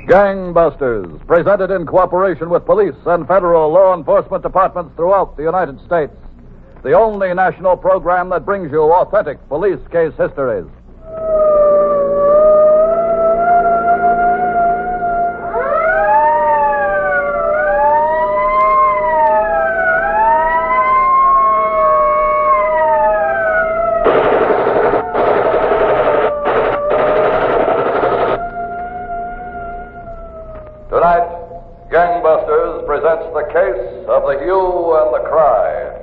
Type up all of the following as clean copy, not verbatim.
Gangbusters, presented in cooperation with police and federal law enforcement departments throughout the United States. The only national program that brings you authentic police case histories. Tonight, Gangbusters presents the case of the Hue and the Cry,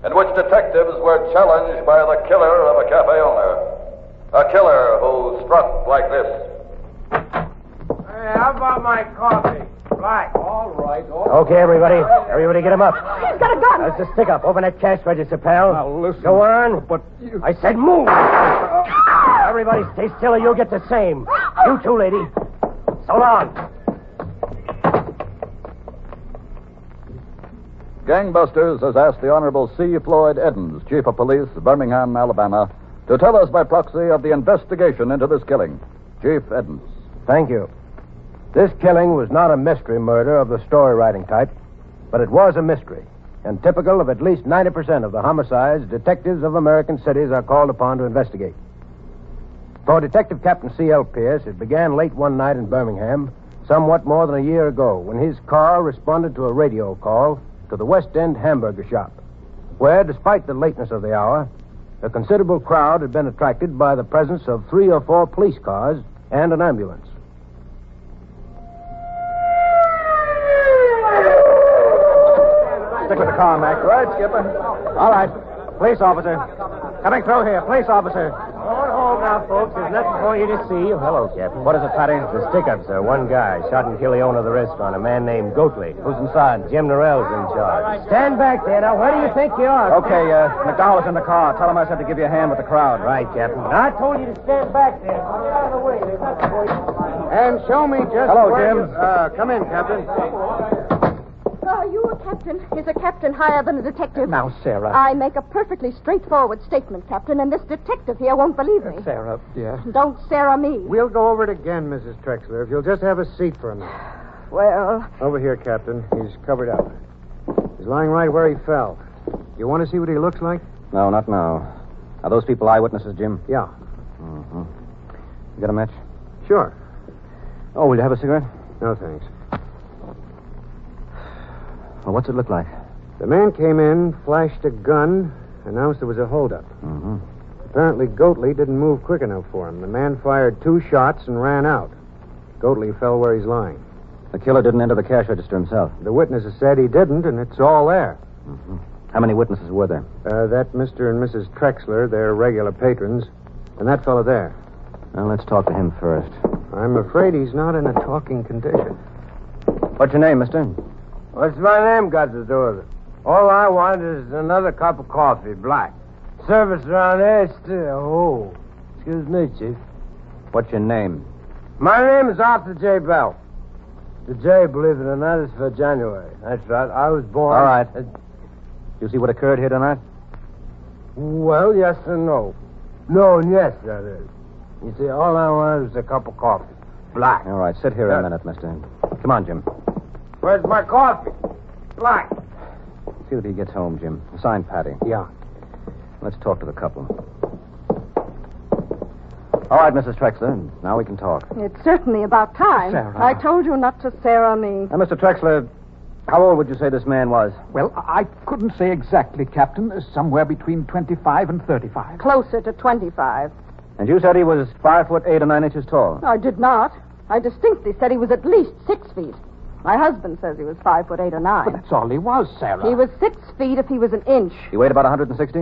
in which detectives were challenged by the killer of a cafe owner. A killer who struck like this. Hey, how about my coffee? Black. All right. Okay, everybody. Everybody get him up. He's got a gun. That's the stick up. Open that cash register, pal. Now, listen. Go on. But you... I said move. Everybody stay still or you'll get the same. You too, lady. So long. Gangbusters has asked the Honorable C. Floyd Edens, Chief of Police, Birmingham, Alabama, to tell us by proxy of the investigation into this killing. Chief Edens. Thank you. This killing was not a mystery murder of the story writing type, but it was a mystery, and typical of at least 90% of the homicides detectives of American cities are called upon to investigate. For Detective Captain C.L. Pierce, it began late one night in Birmingham, somewhat more than a year ago, when his car responded to a radio call to the West End hamburger shop, where, despite the lateness of the hour, a considerable crowd had been attracted by the presence of 3 or 4 police cars and an ambulance. Stick with the car, Mac. Right, Skipper. All right. Police officer. Coming through here. Police officer. Hold now, folks. There's nothing for you to see. Hello, Captain. What is it, Patty? The stick-up, sir. One guy shot and killed the owner of the restaurant, a man named Goatley. Who's inside? Jim Norell's in charge. Stand back there. Now, where do you think you are? Okay, McDowell's in the car. Tell him I said to give you a hand with the crowd. Right, Captain. I told you to stand back there. Get out of the way. There's nothing for you. And show me just Hello, where Jim. Come in, Captain. Are you a captain? Is a captain higher than a detective? Now, Sarah. I make a perfectly straightforward statement, Captain, and this detective here won't believe me. Sarah, dear. Don't Sarah me. We'll go over it again, Mrs. Trexler, if you'll just have a seat for a minute. Well, Over here, Captain. He's covered up. He's lying right where he fell. You want to see what he looks like? No, not now. Are those people eyewitnesses, Jim? Yeah. Mm-hmm. You got a match? Sure. Oh, will you have a cigarette? No, thanks. Well, what's it look like? The man came in, flashed a gun, announced there was a holdup. Mm-hmm. Apparently, Goatley didn't move quick enough for him. The man fired 2 shots and ran out. Goatley fell where he's lying. The killer didn't enter the cash register himself. The witnesses said he didn't, and it's all there. Mm-hmm. How many witnesses were there? That Mr. and Mrs. Trexler, they're regular patrons, and that fellow there. Well, let's talk to him first. I'm afraid he's not in a talking condition. What's your name, mister? What's my name got to do with it? All I want is another cup of coffee, black. Service around there is still... Oh, excuse me, Chief. What's your name? My name is Arthur J. Bell. The J, believe it or not, is for January. That's right. I was born... All right. You see what occurred here tonight? Well, yes and no. No and yes, that is. You see, all I want is a cup of coffee. Black. All right, sit here a minute, mister. Come on, Jim. Where's my coffee? Black. See that he gets home, Jim. Signed, Patty. Yeah. Let's talk to the couple. All right, Mrs. Trexler. Now we can talk. it's certainly about time. Sarah. I told you not to Sarah me. Now, Mr. Trexler, how old would you say this man was? Well, I couldn't say exactly, Captain. Somewhere between 25 and 35. Closer to 25. And you said he was 5 foot 8 or 9 inches tall. I did not. I distinctly said he was at least 6 feet. My husband says he was 5 foot 8 or 9. But that's all he was, Sarah. He was 6 feet if he was an inch. He weighed about 160?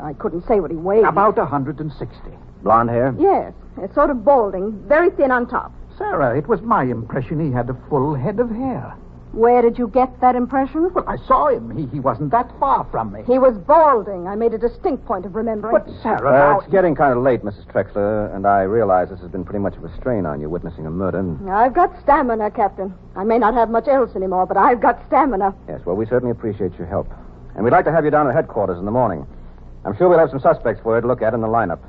I couldn't say what he weighed. About 160. Blonde hair? Yes. It's sort of balding, very thin on top. Sarah, it was my impression he had a full head of hair. Where did you get that impression? Well, I saw him. He wasn't that far from me. He was balding. I made a distinct point of remembering. But, Sarah, now... It's getting kind of late, Mrs. Trexler, and I realize this has been pretty much of a strain on you, witnessing a murder. I've got stamina, Captain. I may not have much else anymore, but I've got stamina. Yes, well, we certainly appreciate your help. And we'd like to have you down at headquarters in the morning. I'm sure we'll have some suspects for you to look at in the lineup.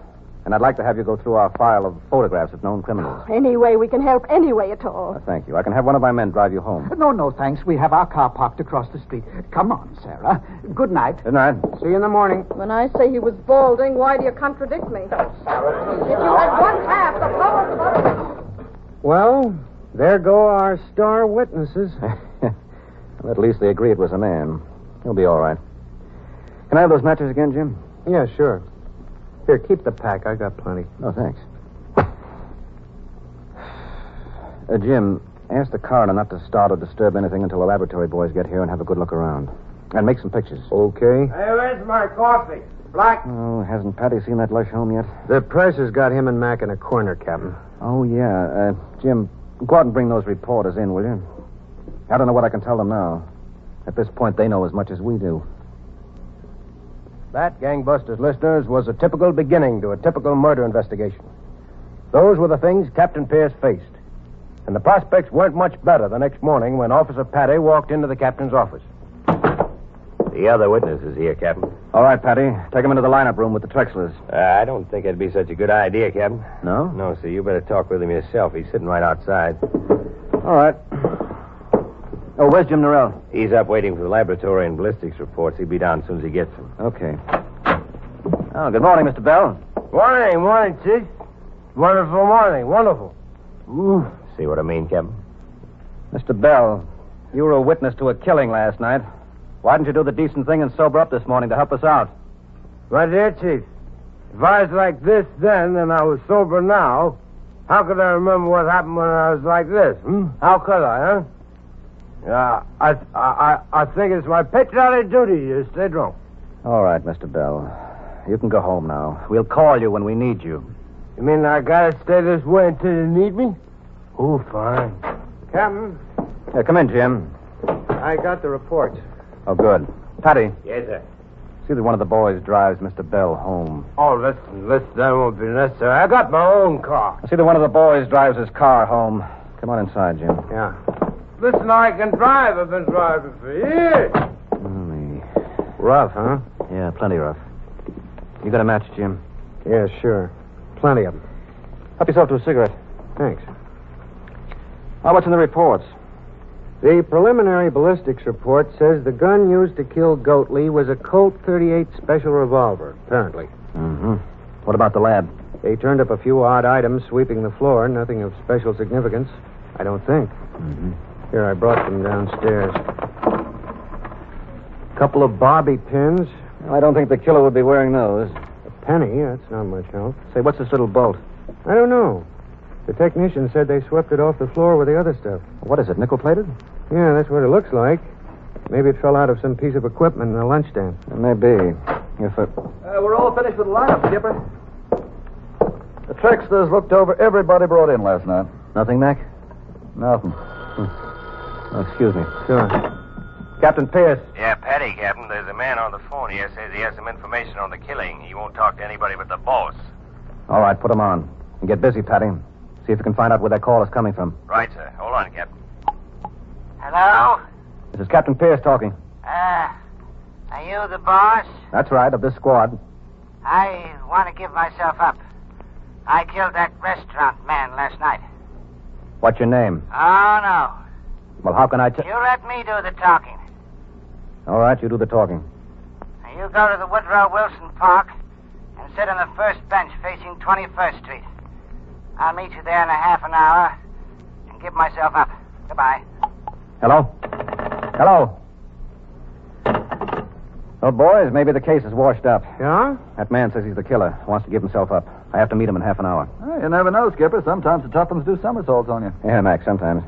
And I'd like to have you go through our file of photographs of known criminals. Any way we can help, any way at all. Thank you. I can have one of my men drive you home. No, thanks. We have our car parked across the street. Come on, Sarah. Good night. Good night. See you in the morning. When I say he was balding, why do you contradict me? If you had one half the powers of others... Well, there go our star witnesses. Well, at least they agree it was a man. He'll be all right. Can I have those matches again, Jim? Yeah, sure. Here, keep the pack. I got plenty. Oh, thanks. Jim, ask the coroner not to start or disturb anything until the laboratory boys get here and have a good look around. And make some pictures. Okay. Hey, where's my coffee? Black? Oh, hasn't Patty seen that lush home yet? The press has got him and Mac in a corner, Captain. Oh, yeah. Jim, go out and bring those reporters in, will you? I don't know what I can tell them now. At this point, they know as much as we do. That, Gangbusters listeners, was a typical beginning to a typical murder investigation. Those were the things Captain Pierce faced. And the prospects weren't much better the next morning when Officer Patty walked into the captain's office. The other witness is here, Captain. All right, Patty. Take them into the lineup room with the Trexlers. I don't think it'd be such a good idea, Captain. No? No, sir. You better talk with him yourself. He's sitting right outside. All right. Oh, where's Jim Norrell? He's up waiting for the laboratory and ballistics reports. He'll be down as soon as he gets them. Okay. Oh, good morning, Mr. Bell. Morning, Chief. Wonderful morning. Wonderful. Ooh. See what I mean, Captain? Mr. Bell, you were a witness to a killing last night. Why didn't you do the decent thing and sober up this morning to help us out? My dear Chief, if I was like this then and I was sober now, how could I remember what happened when I was like this? How could I, huh? Yeah, I think it's my patriotic duty to stay drunk. All right, Mr. Bell. You can go home now. We'll call you when we need you. You mean I gotta stay this way until you need me? Oh, fine. Captain, Yeah, come in, Jim. I got the reports. Oh, good. Patty, Yes, sir. see that one of the boys drives Mr. Bell home. Oh, listen, that won't be necessary. I got my own car. See that one of the boys drives his car home. Come on inside, Jim. Yeah. Listen, I can drive. I've been driving for years. Me. Rough, huh? Yeah, plenty rough. You got a match, Jim? Yeah, sure. Plenty of them. Help yourself to a cigarette. Thanks. Oh, what's in the reports? The preliminary ballistics report says the gun used to kill Goatley was a Colt 38 special revolver, apparently. Mm-hmm. What about the lab? They turned up a few odd items sweeping the floor, nothing of special significance, I don't think. Mm-hmm. Here, I brought them downstairs. Couple of bobby pins. Well, I don't think the killer would be wearing those. A penny, that's not much help. Say, what's this little bolt? I don't know. The technician said they swept it off the floor with the other stuff. What is it, nickel-plated? Yeah, that's what it looks like. Maybe it fell out of some piece of equipment in the lunch stand. It may be. We're all finished with the lineup, Skipper. The Trexlers looked over everybody brought in last night. Nothing, Mac? Nothing. Oh, excuse me. Sure. Captain Pierce. Yeah, Patty, Captain. There's a man on the phone here says he has some information on the killing. He won't talk to anybody but the boss. All right, put him on. And get busy, Patty. See if you can find out where that call is coming from. Right, sir. Hold on, Captain. Hello? This is Captain Pierce talking. Are you the boss? That's right, of this squad. I want to give myself up. I killed that restaurant man last night. What's your name? Oh, no. Well, how can I You let me do the talking. All right, you do the talking. You go to the Woodrow Wilson Park and sit on the first bench facing 21st Street. I'll meet you there in a half an hour and give myself up. Goodbye. Hello? Hello? Well, boys, maybe the case is washed up. Yeah? That man says he's the killer. Wants to give himself up. I have to meet him in half an hour. Well, you never know, Skipper. Sometimes the tough ones do somersaults on you. Yeah, Mac, sometimes.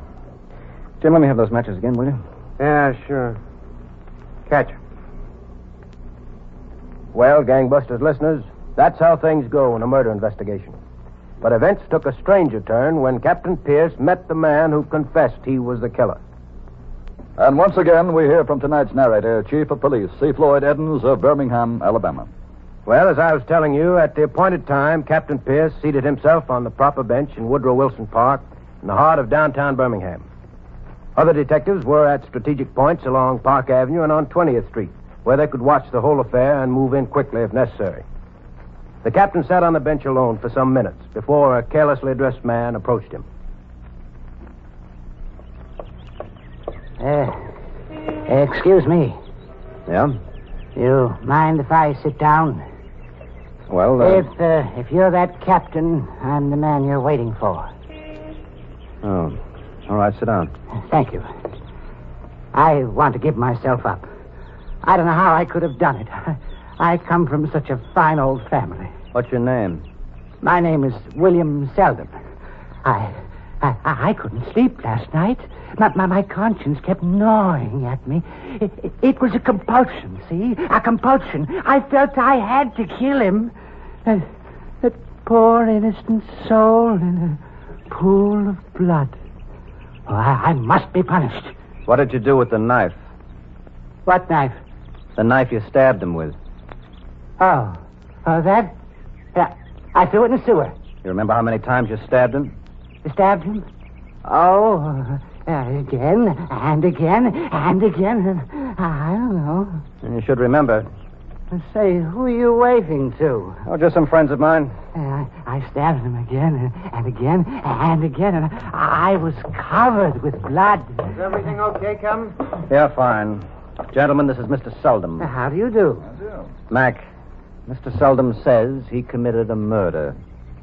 Jim, let me have those matches again, will you? Yeah, sure. Catch. Well, Gangbusters listeners, that's how things go in a murder investigation. But events took a stranger turn when Captain Pierce met the man who confessed he was the killer. And once again, we hear from tonight's narrator, Chief of Police, C. Floyd Edens of Birmingham, Alabama. Well, as I was telling you, at the appointed time, Captain Pierce seated himself on the proper bench in Woodrow Wilson Park in the heart of downtown Birmingham. Other detectives were at strategic points along Park Avenue and on 20th Street, where they could watch the whole affair and move in quickly if necessary. The captain sat on the bench alone for some minutes before a carelessly dressed man approached him. Excuse me. Yeah? You mind if I sit down? Well, If you're that captain, I'm the man you're waiting for. Oh. All right, sit down. Thank you. I want to give myself up. I don't know how I could have done it. I come from such a fine old family. What's your name? My name is William Selden. I couldn't sleep last night. My conscience kept gnawing at me. It was a compulsion, see? A compulsion. I felt I had to kill him. That poor innocent soul in a pool of blood. Oh, I must be punished. What did you do with the knife? What knife? The knife you stabbed him with. Oh, that? Yeah, I threw it in the sewer. You remember how many times you stabbed him? Stabbed him? Oh, again and again and again. I don't know. And you should remember. Say, who are you waving to? Oh, just some friends of mine. I stabbed him again and again and again, and I was covered with blood. Is everything okay, Captain? Yeah, fine. Gentlemen, this is Mr. Seldom. How do you do? Mac, Mr. Seldom says he committed a murder.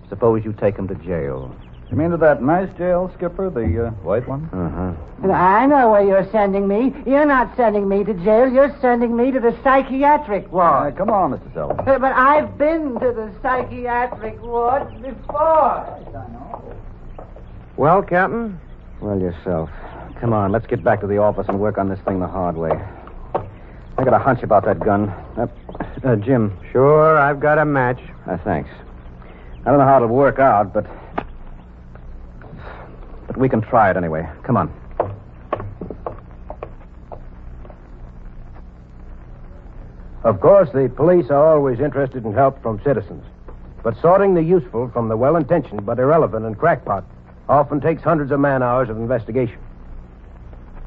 Suppose you take him to jail. You mean to that nice jail, Skipper, the white one? Uh-huh. I know where you're sending me. You're not sending me to jail. You're sending me to the psychiatric ward. Come on, Mr. Seldom. But I've been to the psychiatric ward before. Well, Captain? Well, yourself. Come on, let's get back to the office and work on this thing the hard way. I got a hunch about that gun. Jim. Sure, I've got a match. Thanks. I don't know how it'll work out, but we can try it anyway. Come on. Of course, the police are always interested in help from citizens. But sorting the useful from the well-intentioned but irrelevant and crackpot often takes hundreds of man-hours of investigation.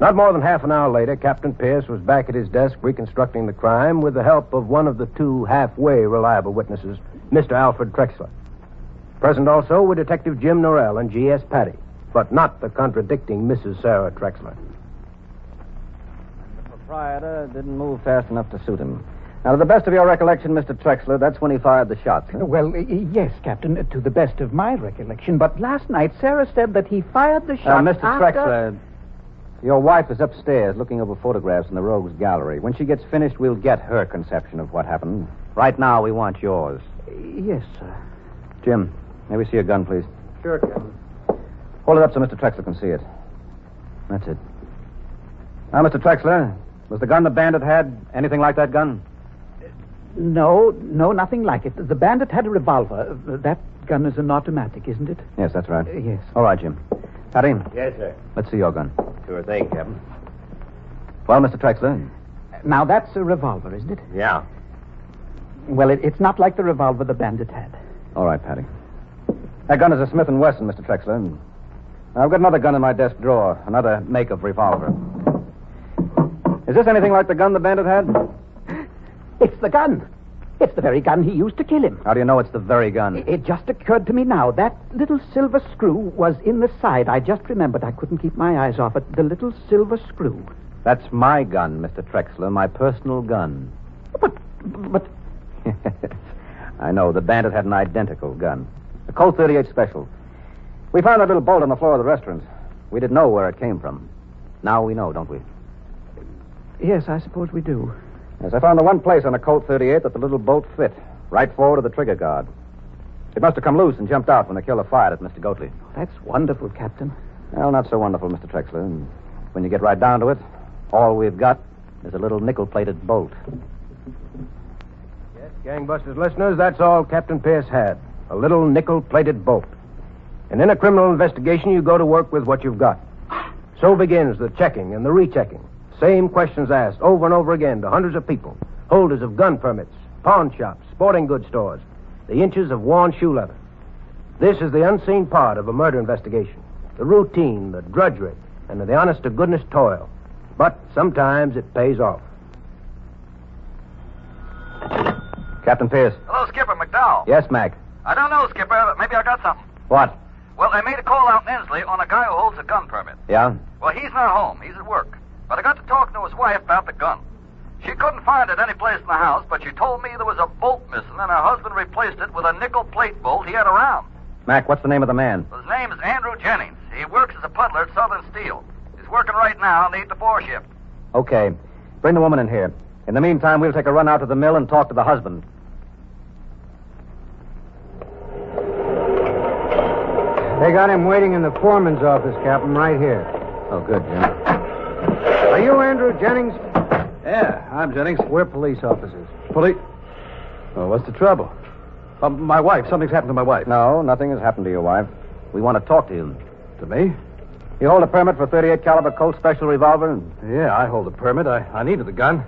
Not more than half an hour later, Captain Pierce was back at his desk reconstructing the crime with the help of one of the two halfway reliable witnesses, Mr. Alfred Trexler. Present also were Detective Jim Norrell and G.S. Patty, but not the contradicting Mrs. Sarah Trexler. The proprietor didn't move fast enough to suit him. Now, to the best of your recollection, Mr. Trexler, that's when he fired the shots. Huh? Well, yes, Captain, to the best of my recollection. But last night, Sarah said that he fired the shot Mr. Trexler, your wife is upstairs looking over photographs in the Rogues Gallery. When she gets finished, we'll get her conception of what happened. Right now, we want yours. Yes, sir. Jim, may we see your gun, please? Sure, Captain. Hold it up so Mr. Trexler can see it. That's it. Now, Mr. Trexler, was the gun the bandit had anything like that gun? No, nothing like it. The bandit had a revolver. That gun is an automatic, isn't it? Yes, that's right. Yes. All right, Jim. Patty? Yes, sir. Let's see your gun. Sure thing, Captain. Well, Mr. Trexler? Now, that's a revolver, isn't it? Yeah. Well, it's not like the revolver the bandit had. All right, Patty. That gun is a Smith & Wesson, Mr. Trexler. I've got another gun in my desk drawer, another make of revolver. Is this anything like the gun the bandit had? It's the gun. It's the very gun he used to kill him. How do you know it's the very gun? It just occurred to me now. That little silver screw was in the side. I just remembered. I couldn't keep my eyes off it. The little silver screw. That's my gun, Mr. Trexler, my personal gun. But... I know. The bandit had an identical gun. A Colt 38 Special. We found that little bolt on the floor of the restaurant. We didn't know where it came from. Now we know, don't we? Yes, I suppose we do. Yes, I found the one place on a Colt 38 that the little bolt fit. Right forward of the trigger guard. It must have come loose and jumped out when the killer fired at Mr. Goatley. That's wonderful, Captain. Well, not so wonderful, Mr. Trexler. And when you get right down to it, all we've got is a little nickel-plated bolt. Yes, Gangbusters listeners, that's all Captain Pierce had. A little nickel-plated bolt. And in a criminal investigation, you go to work with what you've got. So begins the checking and the rechecking. Same questions asked over and over again to hundreds of people. Holders of gun permits, pawn shops, sporting goods stores. The inches of worn shoe leather. This is the unseen part of a murder investigation. The routine, the drudgery, and the honest-to-goodness toil. But sometimes it pays off. Captain Pierce. Hello, Skipper McDowell. Yes, Mac. I don't know, Skipper, but maybe I got something. What? Well, they made a call out in Inslee on a guy who holds a gun permit. Yeah? Well, he's not home. He's at work. But I got to talking to his wife about the gun. She couldn't find it any place in the house, but she told me there was a bolt missing, and her husband replaced it with a nickel plate bolt he had around. Mac, what's the name of the man? His name is Andrew Jennings. He works as a puddler at Southern Steel. He's working right now on the 8 to 4 shift. Okay. Bring the woman in here. In the meantime, we'll take a run out to the mill and talk to the husband. They got him waiting in the foreman's office, Captain, right here. Oh, good, Jim. Are you Andrew Jennings? Yeah, I'm Jennings. We're police officers. Police? Oh, what's the trouble? My wife. Something's happened to my wife. No, nothing has happened to your wife. We want to talk to you. To me? You hold a permit for 38 caliber Colt special revolver? Yeah, I hold a permit. I needed the gun.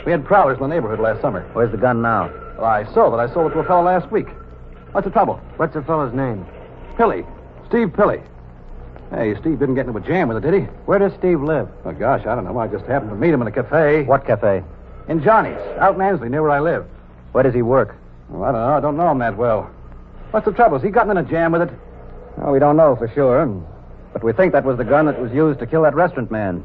We had prowlers in the neighborhood last summer. Where's the gun now? Well, I sold it. I sold it to a fellow last week. What's the trouble? What's the fellow's name? Pilly. Steve Pilly. Hey, Steve didn't get into a jam with it, did he? Where does Steve live? Oh, gosh, I don't know. I just happened to meet him in a cafe. What cafe? In Johnny's, out in Ansley, near where I live. Where does he work? Well, I don't know. I don't know him that well. What's the trouble? Has he gotten in a jam with it? Well, we don't know for sure. But we think that was the gun that was used to kill that restaurant man.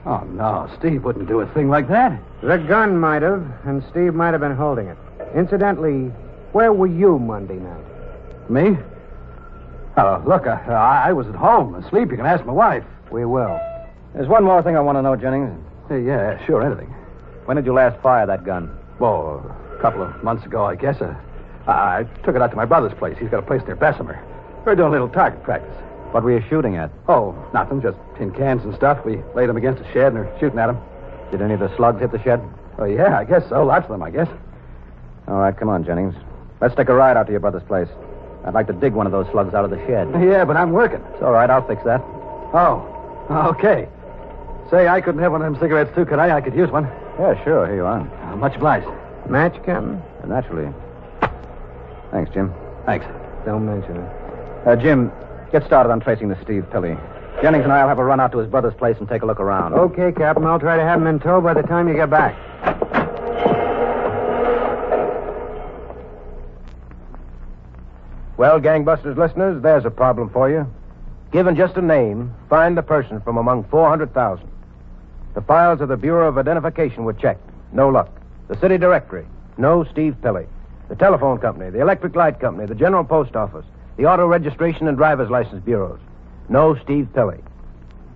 Oh, no. Steve wouldn't do a thing like that. The gun might have, and Steve might have been holding it. Incidentally, where were you Monday night? Me? Oh, look, I was at home, asleep. You can ask my wife. We will. There's one more thing I want to know, Jennings. Hey, yeah, sure, anything. When did you last fire that gun? Well, a couple of months ago, I guess. I took it out to my brother's place. He's got a place near Bessemer. We're doing a little target practice. What were you shooting at? Oh, nothing. Just tin cans and stuff. We laid them against a shed and are shooting at them. Did any of the slugs hit the shed? Oh, yeah, I guess so. Lots of them, I guess. All right, come on, Jennings. Let's take a ride out to your brother's place. I'd like to dig one of those slugs out of the shed. Yeah, but I'm working. It's all right. I'll fix that. Oh, okay. Say, I couldn't have one of them cigarettes, too, could I? I could use one. Yeah, sure. Here you are. Much obliged. Match, Captain? Naturally. Thanks, Jim. Thanks. Don't mention it. Jim, get started on tracing the Steve Pilly. Jennings and I will have a run out to his brother's place and take a look around. Okay, Captain. I'll try to have him in tow by the time you get back. Well, gangbusters listeners, there's a problem for you. Given just a name, find the person from among 400,000. The files of the Bureau of Identification were checked. No luck. The city directory. No Steve Pilly. The telephone company, the electric light company, the general post office, the auto registration and driver's license bureaus. No Steve Pilly.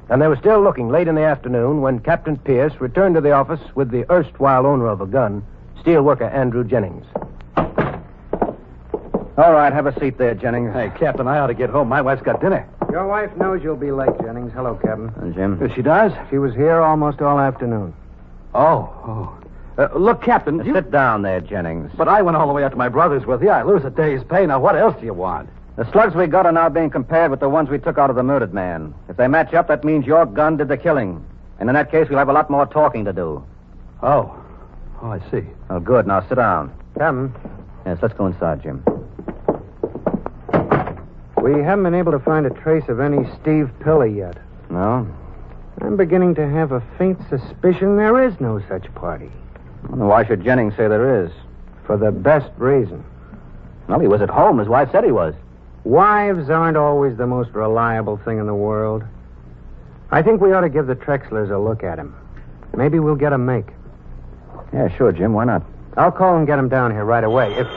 And they were still looking late in the afternoon when Captain Pierce returned to the office with the erstwhile owner of the gun, steelworker Andrew Jennings. All right, have a seat there, Jennings. Hey, Captain, I ought to get home. My wife's got dinner. Your wife knows you'll be late, Jennings. Hello, Captain. And Jim? She does? She was here almost all afternoon. Oh. Look, Captain, Sit down there, Jennings. But I went all the way out to my brother's with you. I lose a day's pay. Now, what else do you want? The slugs we got are now being compared with the ones we took out of the murdered man. If they match up, that means your gun did the killing. And in that case, we'll have a lot more talking to do. Oh, I see. Oh, good. Now, sit down. Captain, Yes, let's go inside, Jim. we haven't been able to find a trace of any Steve Pilly yet. No? I'm beginning to have a faint suspicion there is no such party. Well, why should Jennings say there is? For the best reason. Well, he was at home. His wife said he was. Wives aren't always the most reliable thing in the world. I think we ought to give the Trexlers a look at him. Maybe we'll get a make. Yeah, sure, Jim. Why not? I'll call and get him down here right away. If...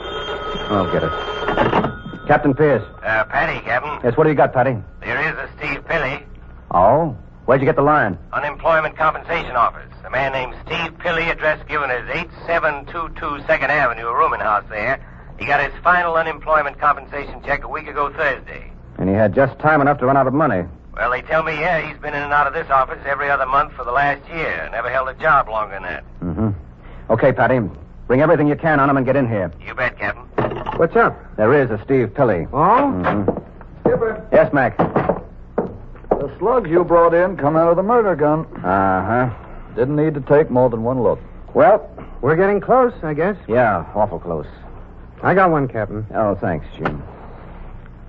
I'll get it. Captain Pierce. Patty, Captain. Yes, what do you got, Patty? There is a Steve Pilly. Oh? Where'd you get the line? Unemployment Compensation Office. A man named Steve Pilly, address given as 8722 2nd Avenue, a rooming house there. He got his final unemployment compensation check a week ago Thursday. And he had just time enough to run out of money. Well, they tell me, yeah, he's been in and out of this office every other month for the last year. Never held a job longer than that. Mm-hmm. Okay, Patty. Bring everything you can on him and get in here. You bet, Captain. What's up? There is a Steve Pilly. Oh? Mm-hmm. Skipper, Yes, Mac. the slugs you brought in come out of the murder gun. Uh-huh. Didn't need to take more than one look. Well, We're getting close, I guess. yeah, awful close. I got one, Captain. Oh, thanks, Jim.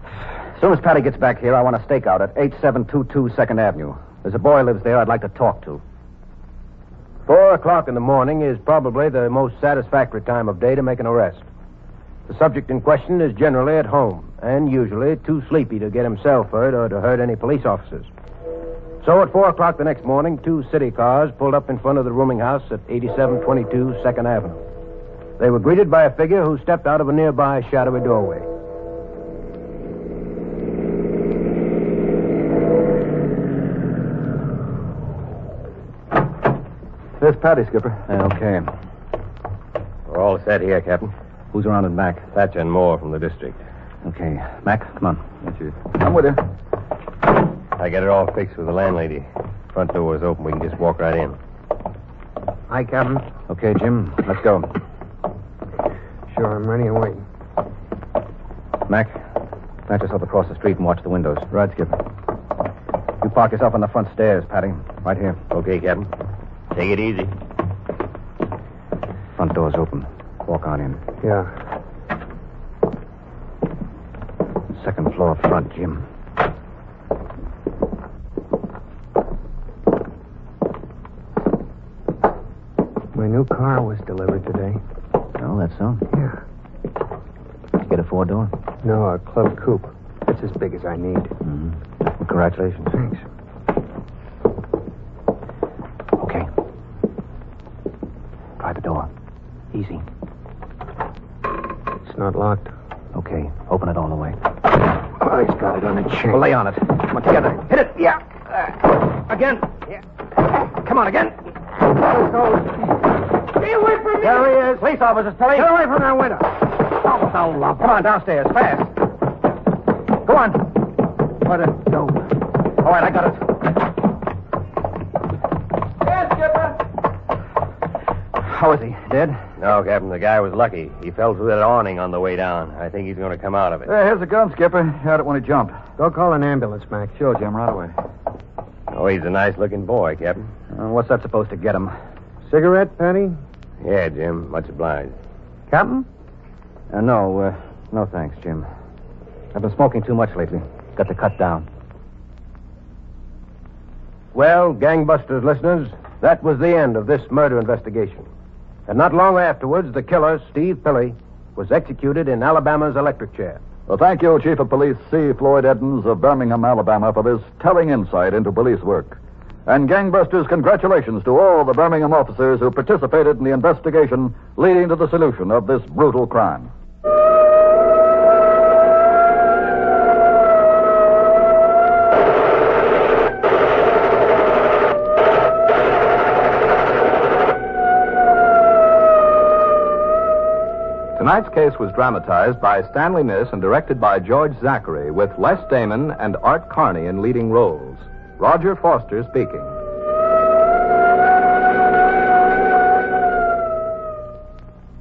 As soon as Patty gets back here, I want a stakeout at 8722 2nd Avenue. There's a boy lives there I'd like to talk to. 4 o'clock in the morning is probably the most satisfactory time of day to make an arrest. The subject in question is generally at home and usually too sleepy to get himself hurt or to hurt any police officers. So at 4 o'clock the next morning, 2 city cars pulled up in front of the rooming house at 8722 2nd Avenue. They were greeted by a figure who stepped out of a nearby shadowy doorway. There's Patty, Skipper. Okay. We're all set here, Captain. Who's around and back? Thatcher and Moore from the district. Okay. Mac, come on. Yes, Chief. I'm with you. I got it all fixed with the landlady. Front door is open. We can just walk right in. Hi, Captain. Okay, Jim, let's go. Sure, I'm ready and waiting. Mac, plant yourself across the street and watch the windows. Right, Skipper. You park yourself on the front stairs, Patty. Right here. Okay, Captain. Take it easy. Front door's open. Walk on in. Yeah. Second floor front, Jim. My new car was delivered today. Oh, that's so. Yeah. Did you get a 4-door? No, a club coupe. It's as big as I need. Mm-hmm. Well, congratulations. Thanks. Okay. Try the door. Easy. It's not locked. Okay. Open it all the way. Oh, he's got it on a chain. Well, lay on it. Come on, together. Hit it. Yeah. Again. Yeah. Come on, again. Stay away from me! There he is. Police officers, Tilly. Get away from that window. Oh, so love. Come on, downstairs, fast. Go on. Where'd it go? All right, I got it. Yes, Skipper. How is he? Dead? No, Captain, the guy was lucky. He fell through that awning on the way down. I think he's going to come out of it. Here's the gun, Skipper. Had it when he jumped. Go call an ambulance, Mac. Sure, Jim, right away. Oh, he's a nice-looking boy, Captain. What's that supposed to get him? Cigarette, Penny? Yeah, Jim. Much obliged. Captain? No, thanks, Jim. I've been smoking too much lately. Got to cut down. Well, gangbusters listeners, that was the end of this murder investigation. And not long afterwards, the killer, Steve Pilley, was executed in Alabama's electric chair. Well, thank you, Chief of Police C. Floyd Edens of Birmingham, Alabama, for this telling insight into police work. And gangbusters, congratulations to all the Birmingham officers who participated in the investigation leading to the solution of this brutal crime. Tonight's case was dramatized by Stanley Niss and directed by George Zachary, with Les Damon and Art Carney in leading roles. Roger Foster speaking.